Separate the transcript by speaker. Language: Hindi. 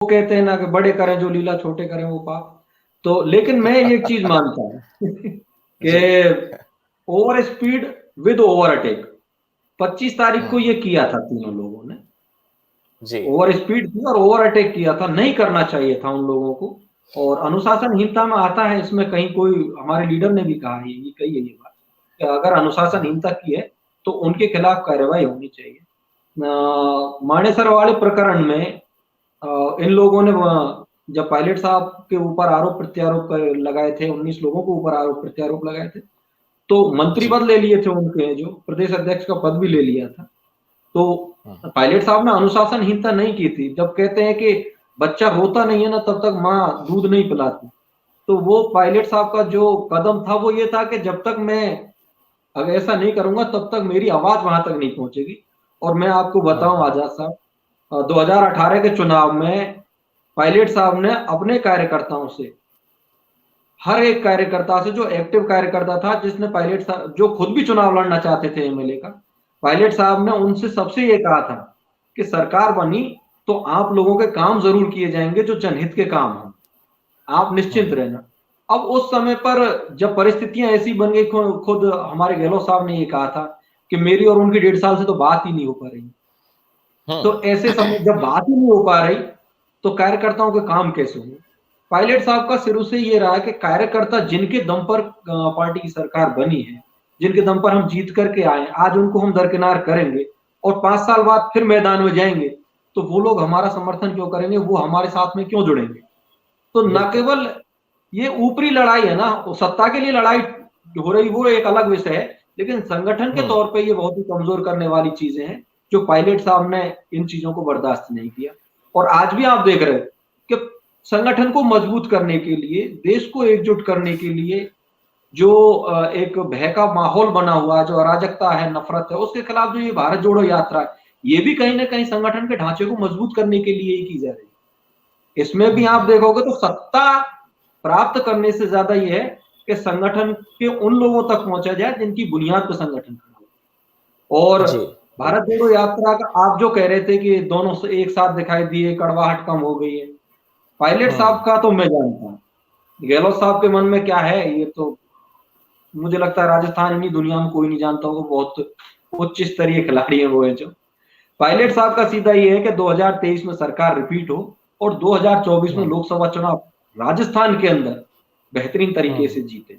Speaker 1: कहते हैं ना कि बड़े करें जो लीला, छोटे करें वो पाप। तो लेकिन मैं एक चीज मानता हूँ कि ओवर स्पीड विद ओवरटेक 25 तारीख को ये किया था तीनों लोगों ने,
Speaker 2: जी
Speaker 1: ओवर स्पीड की और ओवरटेक किया था, नहीं करना चाहिए था उन लोगों को। और अनुशासनहीनता में आता है इसमें, कहीं कोई हमारे लीडर ने भी कहा है, ये कही है ये बात कि अगर अनुशासनहीनता की है तो उनके खिलाफ कार्रवाई होनी चाहिए। मानेसर वाले प्रकरण में इन लोगों ने जब पायलट साहब के ऊपर आरोप प्रत्यारोप लगाए थे, 19 लोगों के ऊपर आरोप प्रत्यारोप लगाए थे, तो मंत्री
Speaker 2: जी
Speaker 1: पद ले लिए थे उनके, जो प्रदेश अध्यक्ष का पद भी ले लिया था। तो पायलट साहब ने अनुशासनहीनता नहीं की थी। जब कहते हैं कि बच्चा रोता नहीं है ना तब तक माँ दूध नहीं पिलाती, तो वो पायलट साहब का जो कदम था वो ये था कि जब तक मैं अगर ऐसा नहीं करूंगा तब तक मेरी आवाज वहां तक नहीं पहुंचेगी। और मैं आपको बताऊं आजाद साहब, 2018 के चुनाव में पायलट साहब ने अपने कार्यकर्ताओं से, हर एक कार्यकर्ता से जो एक्टिव कार्यकर्ता था, जिसने पायलट साहब जो खुद भी चुनाव लड़ना चाहते थे एमएलए का, पायलट साहब ने उनसे सबसे ये कहा था कि सरकार बनी तो आप लोगों के काम जरूर किए जाएंगे जो जनहित के काम हैं, आप निश्चिंत रहना। अब उस समय पर जब परिस्थितियां ऐसी बन गई, खुद हमारे गहलोत साहब ने ये कहा था कि मेरी और उनकी 1.5 साल से तो बात ही नहीं हो पा रही। तो ऐसे समय जब बात ही नहीं हो पा रही तो कार्यकर्ताओं के काम कैसे होंगे? पायलट साहब का शुरू से ये रहा कि कार्यकर्ता जिनके दम पर पार्टी की सरकार बनी है, जिनके दम पर हम जीत करके आए, आज उनको हम दरकिनार करेंगे और 5 साल बाद फिर मैदान में जाएंगे, तो वो लोग हमारा समर्थन क्यों करेंगे, वो हमारे साथ में क्यों जुड़ेंगे? तो न केवल ये ऊपरी लड़ाई है ना, वो सत्ता के लिए लड़ाई हो रही, वो एक अलग विषय है, लेकिन संगठन के तौर पे ये बहुत ही कमजोर करने वाली चीजें हैं, जो पायलट साहब ने इन चीजों को बर्दाश्त नहीं किया। और आज भी आप देख रहे हैं कि संगठन को मजबूत करने के लिए, देश को एकजुट करने के लिए जो एक भय का माहौल बना हुआ है, जो अराजकता है, नफरत है, उसके खिलाफ जो ये भारत जोड़ो यात्रा है, ये भी कहीं ना कहीं संगठन के ढांचे को मजबूत करने के लिए ही की जा रही है। इसमें भी आप देखोगे तो सत्ता प्राप्त करने से ज्यादा ये है कि संगठन के उन लोगों तक पहुंचा जाए जिनकी बुनियाद पर संगठन खड़ा हो। और
Speaker 2: जी
Speaker 1: भारत जोड़ो यात्रा का आप जो कह रहे थे कि दोनों से एक साथ दिखाई दिए, कड़वाहट कम हो गई है, पायलट साहब का तो मैं जानता हूँ, गहलोत साहब के मन में क्या है ये तो मुझे लगता है राजस्थान इन्हीं दुनिया में कोई नहीं जानता होगा, बहुत उच्च स्तरीय खिलाड़ी है वो है। जो पायलट साहब का सीधा ये है कि 2023 में सरकार रिपीट हो और 2024 में लोकसभा चुनाव राजस्थान के अंदर बेहतरीन तरीके से जीते।